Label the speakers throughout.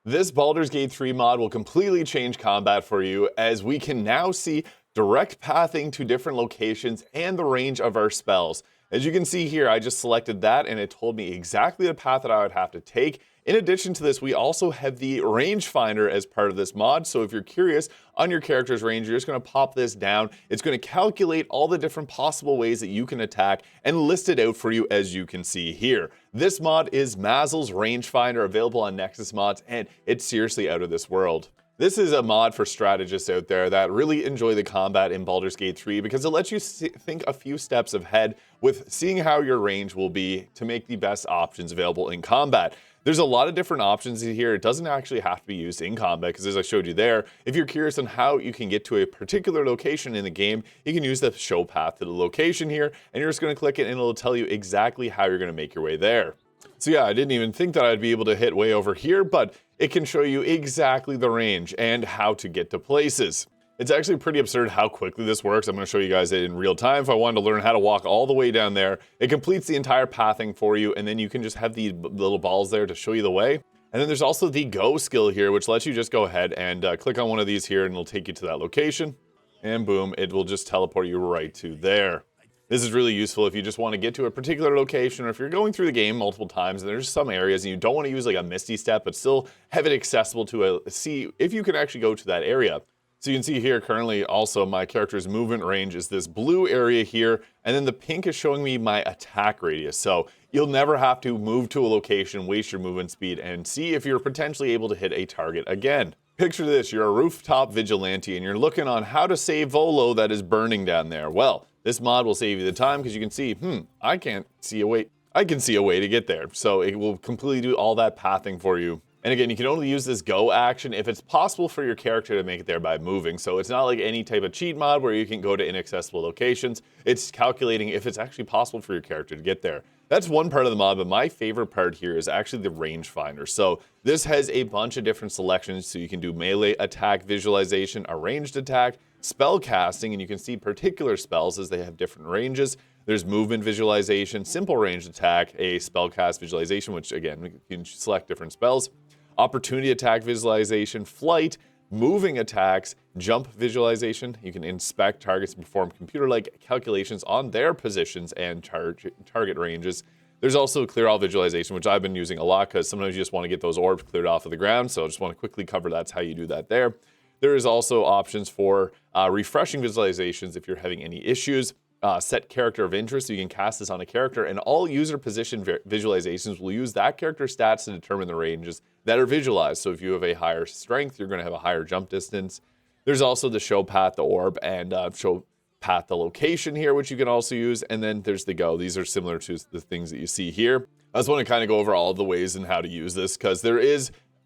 Speaker 1: This Baldur's Gate 3 mod will completely change combat for you, as we can now see direct pathing to different locations and the range of our spells. As you can see here, I just selected that and it told me exactly the path that I would have to take. In addition to this, we also have the Rangefinder as part of this mod. So if you're curious on your character's range, you're just going to pop this down. It's going to calculate all the different possible ways that you can attack and list it out for you, as you can see here. This mod is Mazzle's Rangefinder, available on Nexus Mods, and it's seriously out of this world. This is a mod for strategists out there that really enjoy the combat in Baldur's Gate 3 because it lets you think a few steps ahead with seeing how your range will be to make the best options available in combat. There's a lot of different options here. It doesn't actually have to be used in combat because, as I showed you there, if you're curious on how you can get to a particular location in the game, you can use the show path to the location here, and you're just going to click it and it'll tell you exactly how you're going to make your way there. So yeah, I didn't even think that I'd be able to hit way over here, but it can show you exactly the range and how to get to places. It's actually pretty absurd how quickly this works. I'm going to show you guys it in real time. If I wanted to learn how to walk all the way down there, it completes the entire pathing for you, and then you can just have the little balls there to show you the way. And then there's also the go skill here, which lets you just go ahead and click on one of these here, and it'll take you to that location. And boom, it will just teleport you right to there. This is really useful if you just want to get to a particular location, or if you're going through the game multiple times and there's some areas and you don't want to use like a misty step, but still have it accessible to see if you can actually go to that area. So you can see here currently also my character's movement range is this blue area here, and then the pink is showing me my attack radius. So you'll never have to move to a location, waste your movement speed, and see if you're potentially able to hit a target again. Picture this, you're a rooftop vigilante and you're looking on how to save Volo that is burning down there. Well, this mod will save you the time because you can see, I can see a way to get there. So it will completely do all that pathing for you. And again, you can only use this go action if it's possible for your character to make it there by moving. So it's not like any type of cheat mod where you can go to inaccessible locations. It's calculating if it's actually possible for your character to get there. That's one part of the mod, but my favorite part here is actually the rangefinder. So this has a bunch of different selections, so you can do melee attack visualization, a ranged attack, spell casting, and you can see particular spells as they have different ranges. There's movement visualization, simple ranged attack, a spell cast visualization, which again, you can select different spells, opportunity attack visualization, flight, moving attacks, jump visualization. You can inspect targets and perform computer-like calculations on their positions and target ranges. There's also clear all visualization, which I've been using a lot because sometimes you just want to get those orbs cleared off of the ground. So I just want to quickly cover that's how you do that there. There is also options for refreshing visualizations if you're having any issues. Set character of interest, so you can cast this on a character, and all user position visualizations will use that character's stats to determine the ranges that are visualized. So if you have a higher strength, you're going to have a higher jump distance. There's also the show path, the orb, and show path, the location here, which you can also use. And then there's the go. These are similar to the things that you see here. I just want to kind of go over all of the ways and how to use this, because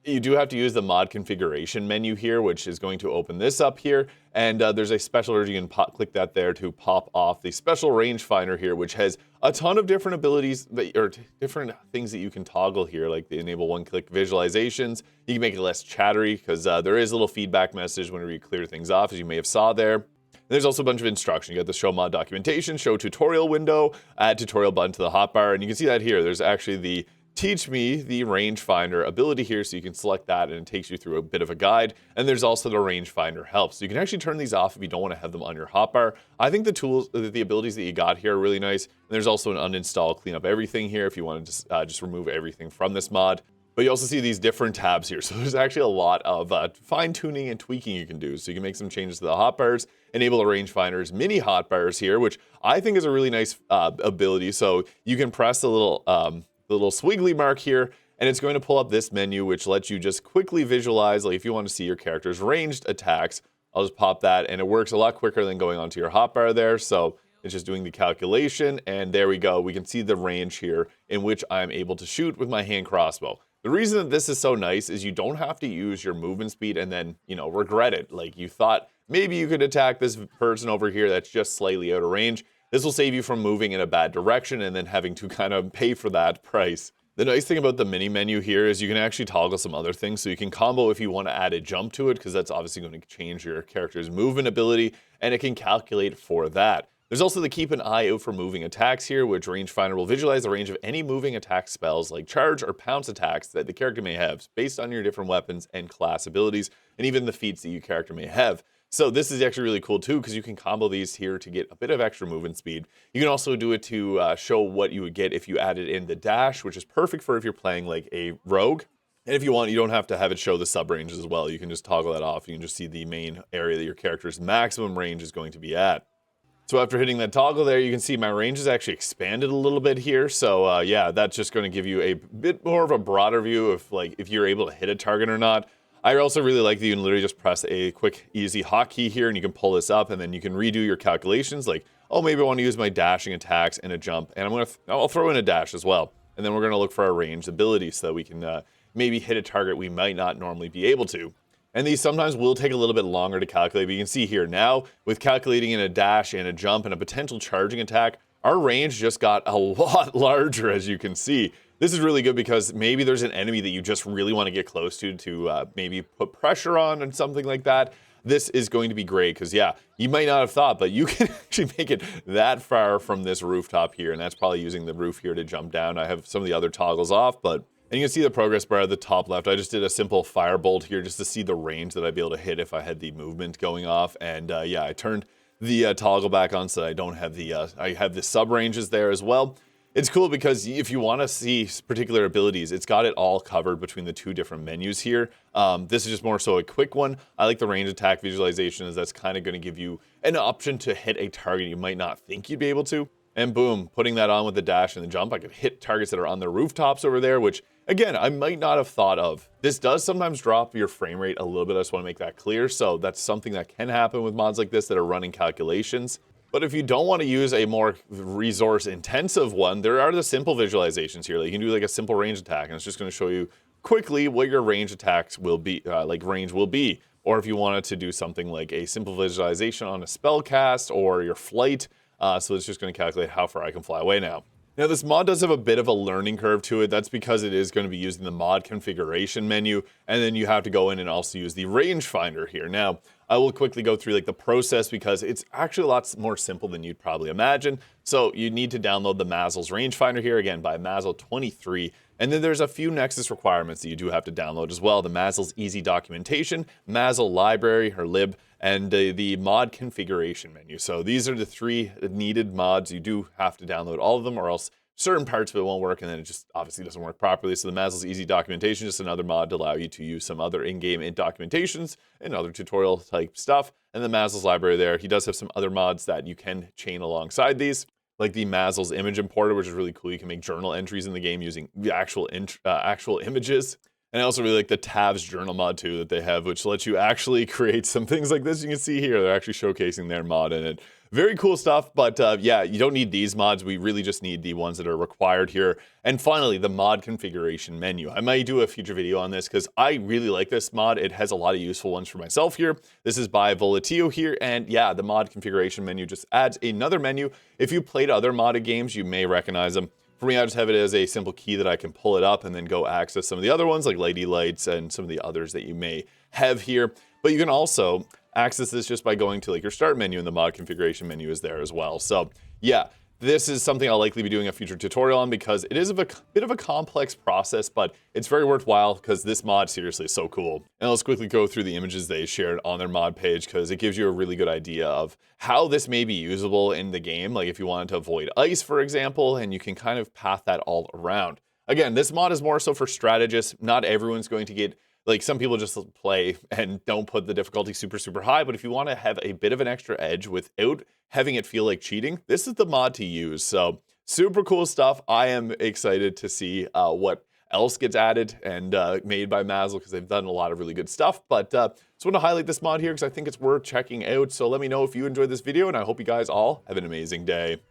Speaker 1: you do have to use the mod configuration menu here, which is going to open this up here. And there's a special urge, you can click that there to pop off the special rangefinder here, which has a ton of different abilities or different things that you can toggle here, like the enable one-click visualizations. You can make it less chattery because there is a little feedback message whenever you clear things off, as you may have saw there. And there's also a bunch of instruction. You got the show mod documentation, show tutorial window, add tutorial button to the hotbar, and you can see that here. There's actually the Teach Me the Rangefinder ability here, so you can select that and it takes you through a bit of a guide. And there's also the Rangefinder help, so you can actually turn these off if you don't want to have them on your hotbar. I think the tools, the abilities that you got here are really nice. And there's also an uninstall, clean up everything here if you want to just remove everything from this mod. But you also see these different tabs here, so there's actually a lot of fine-tuning and tweaking you can do. So you can make some changes to the hotbars, enable the Rangefinder's mini hotbars here, which I think is a really nice ability. So you can press the little squiggly mark here, and it's going to pull up this menu, which lets you just quickly visualize, like if you want to see your character's ranged attacks, I'll just pop that, and it works a lot quicker than going onto your hotbar there. So it's just doing the calculation, and there we go. We can see the range here in which I'm able to shoot with my hand crossbow. The reason that this is so nice is you don't have to use your movement speed and then, regret it. Like you thought maybe you could attack this person over here that's just slightly out of range. This will save you from moving in a bad direction and then having to kind of pay for that price. The nice thing about the mini menu here is you can actually toggle some other things. So you can combo if you want to add a jump to it, because that's obviously going to change your character's movement ability, and it can calculate for that. There's also the keep an eye out for moving attacks here, which Rangefinder will visualize the range of any moving attack spells like charge or pounce attacks that the character may have based on your different weapons and class abilities, and even the feats that your character may have. So this is actually really cool too, because you can combo these here to get a bit of extra movement speed. You can also do it to show what you would get if you added in the dash, which is perfect for if you're playing like a rogue. And if you want, you don't have to have it show the sub ranges as well. You can just toggle that off. You can just see the main area that your character's maximum range is going to be at. So after hitting that toggle there, you can see my range is actually expanded a little bit here. So yeah, that's just going to give you a bit more of a broader view of like if you're able to hit a target or not. I also really like that you can literally just press a quick, easy hotkey here and you can pull this up and then you can redo your calculations like, oh, maybe I want to use my dashing attacks and a jump. And I'll throw in a dash as well. And then we're going to look for our ranged abilities so that we can maybe hit a target we might not normally be able to. And these sometimes will take a little bit longer to calculate, but you can see here now, with calculating in a dash and a jump and a potential charging attack, our range just got a lot larger, as you can see. This is really good because maybe there's an enemy that you just really want to get close to maybe put pressure on and something like that. This is going to be great because, yeah, you might not have thought, but you can actually make it that far from this rooftop here, and that's probably using the roof here to jump down. I have some of the other toggles off, and you can see the progress bar at the top left. I just did a simple firebolt here just to see the range that I'd be able to hit if I had the movement going off. And yeah, I turned the toggle back on so that I don't have the, I have the sub ranges there as well. It's cool because if you want to see particular abilities, it's got it all covered between the two different menus here. This is just more so a quick one. I like the range attack visualization as that's kind of going to give you an option to hit a target you might not think you'd be able to. And boom, putting that on with the dash and the jump, I could hit targets that are on the rooftops over there, which again, I might not have thought of. This does sometimes drop your frame rate a little bit. I just want to make that clear. So that's something that can happen with mods like this that are running calculations. But if you don't want to use a more resource intensive one, there are the simple visualizations here. Like you can do like a simple range attack and it's just going to show you quickly what your range attacks will be, range will be. Or if you wanted to do something like a simple visualization on a spell cast or your flight, so it's just going to calculate how far I can fly away now. Now this mod does have a bit of a learning curve to it. That's because it is going to be using the mod configuration menu, and then you have to go in and also use the rangefinder here. Now, I will quickly go through like the process because it's actually a lot more simple than you'd probably imagine. So you need to download the Mazzle's rangefinder here, again by Mazzle 23. And then there's a few Nexus requirements that you do have to download as well. The Mazzle's easy documentation, Mazzle library or lib, and the mod configuration menu. So these are the three needed mods. You do have to download all of them or else certain parts of it won't work and then it just obviously doesn't work properly. So the Mazzle's easy documentation is just another mod to allow you to use some other in-game documentations and other tutorial type stuff. And the Mazzle's library there, he does have some other mods that you can chain alongside these, like the Mazzle's image importer, which is really cool. You can make journal entries in the game using the actual images. And I also really like the tabs journal mod too that they have, which lets you actually create some things like this. You can see here, they're actually showcasing their mod in it. Very cool stuff, but yeah, you don't need these mods. We really just need the ones that are required here. And finally, the mod configuration menu. I might do a future video on this because I really like this mod. It has a lot of useful ones for myself here. This is by Volatio here, and yeah, the mod configuration menu just adds another menu. If you played other modded games, you may recognize them. For me, I just have it as a simple key that I can pull it up and then go access some of the other ones like Lady Lights and some of the others that you may have here. But you can also access this just by going to like your start menu, and the mod configuration menu is there as well. So yeah, this is something I'll likely be doing a future tutorial on because it is a bit of a complex process, but it's very worthwhile because this mod seriously is so cool. And let's quickly go through the images they shared on their mod page because it gives you a really good idea of how this may be usable in the game. Like if you wanted to avoid ice, for example, and you can kind of path that all around. Again, this mod is more so for strategists. Not everyone's going to get, like some people just play and don't put the difficulty super high, but if you want to have a bit of an extra edge without having it feel like cheating, this is the mod to use. So super cool stuff. I am excited to see what else gets added and made by Mazzle because they've done a lot of really good stuff. But just want to highlight this mod here because I think it's worth checking out. So let me know if you enjoyed this video, and I hope you guys all have an amazing day.